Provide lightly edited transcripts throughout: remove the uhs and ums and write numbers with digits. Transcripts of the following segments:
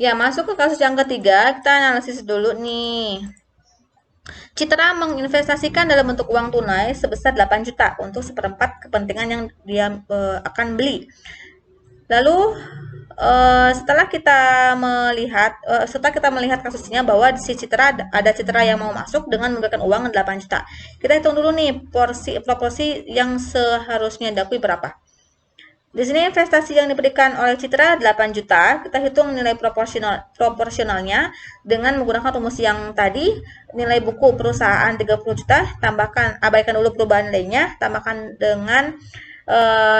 Ya, masuk ke kasus yang ketiga, kita analisis dulu nih. Citra menginvestasikan dalam bentuk uang tunai sebesar 8 juta untuk seperempat kepentingan yang dia akan beli. Lalu setelah kita melihat kasusnya bahwa si Citra ada Citra yang mau masuk dengan memberikan uang 8 juta. Kita hitung dulu nih proporsi yang seharusnya diakui berapa. Di sini investasi yang diberikan oleh Citra 8 juta, kita hitung nilai proporsionalnya dengan menggunakan rumus yang tadi, nilai buku perusahaan 30 juta, tambahkan abaikan dulu perubahan nilainya, tambahkan dengan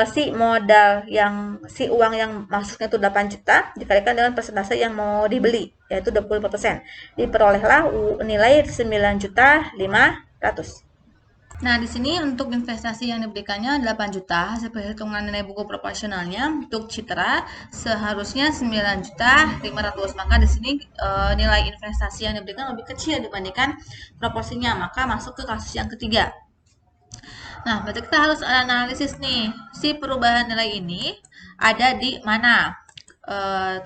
si uang yang masuknya itu 8 juta dikalikan dengan persentase yang mau dibeli yaitu 25%. Diperolehlah nilai 9 juta 500. Nah, di sini untuk investasi yang diberikannya 8 juta, hasil perhitungan nilai buku proporsionalnya untuk Citra seharusnya 9 juta 500. Maka di sini nilai investasi yang diberikan lebih kecil dibandingkan proporsinya, maka masuk ke kasus yang ketiga. Nah, berarti kita harus analisis nih, si perubahan nilai ini ada di mana.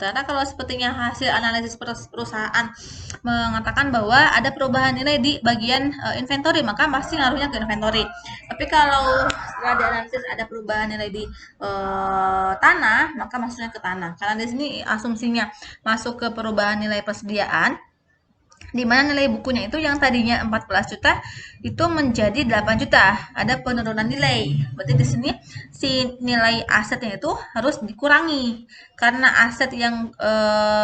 Ternyata kalau sepertinya hasil analisis perusahaan mengatakan bahwa ada perubahan nilai di bagian inventory, maka pasti ngaruhnya ke inventory. Tapi kalau setelah dianalisis ada perubahan nilai di tanah, maka masuknya ke tanah. Karena di sini asumsinya masuk ke perubahan nilai persediaan, di mana nilai bukunya itu yang tadinya 14 juta itu menjadi 8 juta. Ada penurunan nilai. Berarti di sini si nilai asetnya itu harus dikurangi. Karena aset yang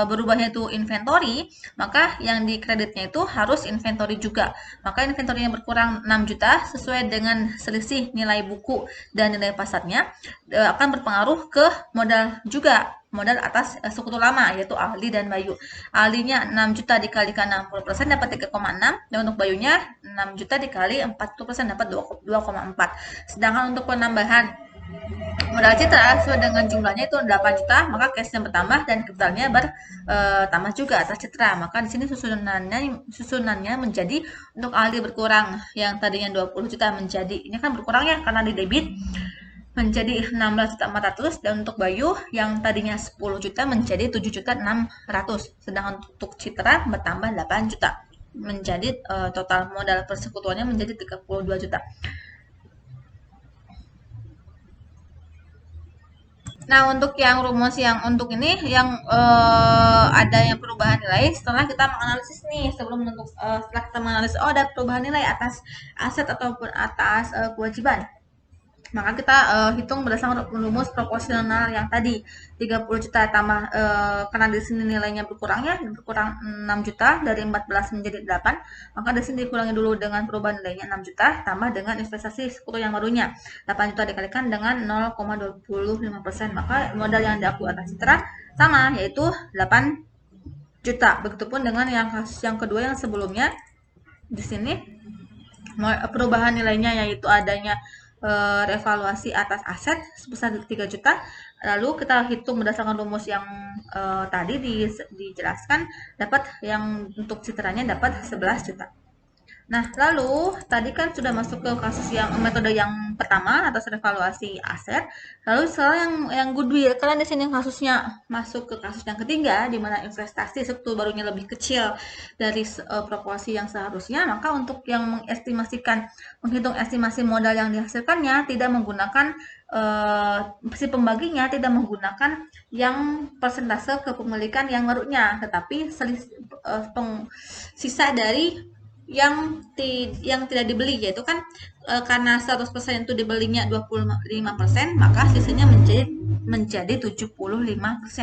berubahnya itu inventory, maka yang di kreditnya itu harus inventory juga. Maka inventory yang berkurang 6 juta sesuai dengan selisih nilai buku dan nilai pasarnya akan berpengaruh ke modal juga, modal atas sekutu lama yaitu Aldi dan Bayu. Aldinya 6 juta dikalikan 60% dapat 3,6, dan untuk Bayunya 6 juta dikali 40% dapat 2,4. Sedangkan untuk penambahan modal Citra sesuai dengan jumlahnya itu 8 juta, maka cashnya bertambah dan kapitalnya bertambah juga atas Citra. Maka di sini susunannya menjadi untuk Aldi berkurang yang tadinya 20 juta menjadi, ini kan berkurang ya karena di debit, menjadi 16.400.000, dan untuk Bayu yang tadinya 10 juta menjadi 7.600.000. Sedangkan untuk Citra bertambah 8 juta menjadi total modal persekutuannya menjadi 32 juta. Nah, untuk yang rumus yang untuk ini yang adanya perubahan nilai setelah kita menganalisis nih setelah kita menganalisis ada perubahan nilai atas aset ataupun atas kewajiban. Maka kita hitung berdasarkan rumus proporsional yang tadi 30 juta tambah karena di sini nilainya berkurang 6 juta dari 14 menjadi 8, maka di sini dikurangi dulu dengan perubahan nilainya 6 juta tambah dengan investasi sekutu yang barunya 8 juta dikalikan dengan 0,25%, maka modal yang diakui atas Citra sama yaitu 8 juta. Begitupun dengan yang kasus yang kedua yang sebelumnya, di sini perubahan nilainya yaitu adanya revaluasi atas aset sebesar 3 juta. Lalu kita hitung berdasarkan rumus yang tadi dijelaskan, dapat yang untuk citranya dapat 11 juta. Nah, lalu tadi kan sudah masuk ke kasus yang metode yang pertama atas revaluasi aset. Lalu setelah yang goodwill, karena di sini kasusnya masuk ke kasus yang ketiga di mana investasi struktur barunya lebih kecil dari proporsi yang seharusnya, maka untuk yang menghitung estimasi modal yang dihasilkannya tidak menggunakan si pembaginya tidak menggunakan yang persentase kepemilikan yang barunya, tetapi sisa dari yang tidak dibeli, yaitu kan karena 100% itu dibelinya 25%, maka sisanya menjadi 75%.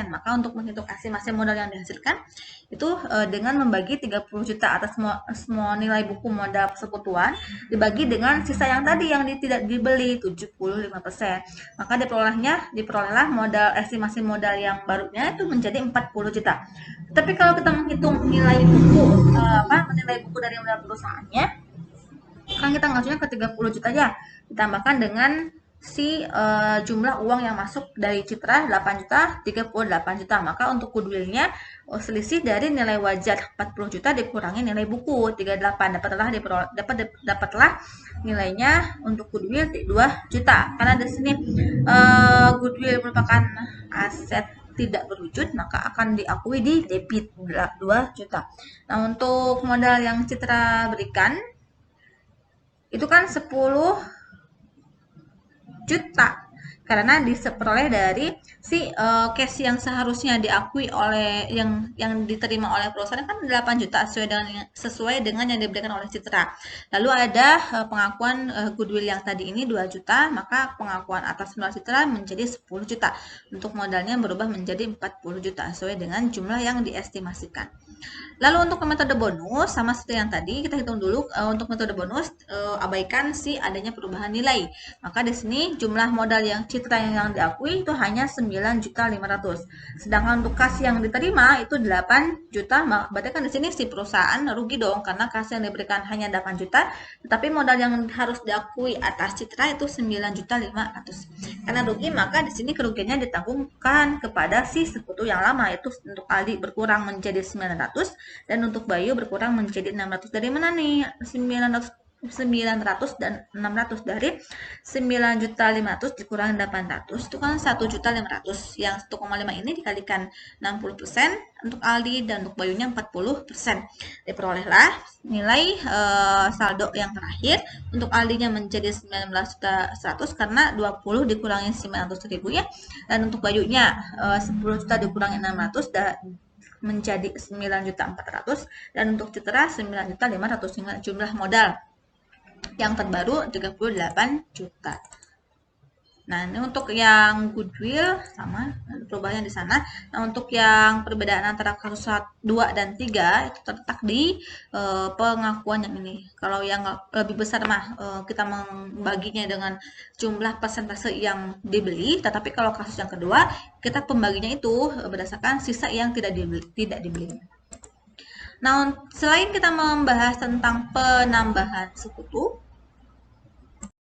Maka untuk menghitung estimasi modal yang dihasilkan itu dengan membagi 30 juta atas semua nilai buku modal persekutuan dibagi dengan sisa yang tadi yang tidak dibeli 75%. Maka diperolehlah estimasi modal yang barunya itu menjadi 40 juta. Tapi kalau kita menghitung nilai buku dari modal perusahaannya, kan kita ngajunya ke 30 juta aja, ditambahkan dengan si jumlah uang yang masuk dari Citra 8 juta, 38 juta. Maka untuk goodwill-nya selisih dari nilai wajar 40 juta dikurangi nilai buku 38, dapatlah nilainya untuk goodwill 2 juta. Karena di sini goodwill merupakan aset tidak berwujud, maka akan diakui di debit 2 juta. Nah, untuk modal yang Citra berikan, itu kan 10 juta. Karena diperoleh dari si cash yang seharusnya diakui oleh yang diterima oleh perusahaan kan 8 juta sesuai dengan yang diberikan oleh Citra. Lalu ada pengakuan goodwill yang tadi ini 2 juta, maka pengakuan atas modal Citra menjadi 10 juta. Untuk modalnya berubah menjadi 40 juta sesuai dengan jumlah yang diestimasikan. Lalu untuk metode bonus sama seperti yang tadi kita hitung dulu untuk metode bonus abaikan si adanya perubahan nilai. Maka di sini jumlah modal yang Citra yang diakui itu hanya 9.500.000. Sedangkan untuk kas yang diterima itu 8 juta. Berarti kan di sini si perusahaan rugi dong karena kas yang diberikan hanya 8 juta, tetapi modal yang harus diakui atas Citra itu 9.500.000. Karena rugi maka di sini kerugiannya ditanggungkan kepada si sekutu yang lama, yaitu untuk Aldi berkurang menjadi 900 dan untuk Bayu berkurang menjadi 600. Dari mana nih 900 dan 600? Dari 9.500.000 dikurangi 800 itu kan 1.500.000. Yang 1,5 ini dikalikan 60% untuk Aldi dan untuk Bayunya 40%. Diperolehlah nilai saldo yang terakhir. Untuk Aldinya menjadi 19.100.000 karena 20 dikurangi 900.000 ya. Dan untuk Bayunya 10 juta dikurangi 600 menjadi 9.400.000 dan untuk Citra 9.500.000 hingga jumlah modal yang terbaru 38 juta. Nah, ini untuk yang goodwill sama perubahannya di sana. Nah, untuk yang perbedaan antara kasus 2 dan 3 itu terletak di pengakuan yang ini. Kalau yang lebih besar mah kita membaginya dengan jumlah persentase yang dibeli, tetapi kalau kasus yang kedua kita pembaginya itu berdasarkan sisa yang tidak dibeli. Nah, selain kita membahas tentang penambahan sekutu,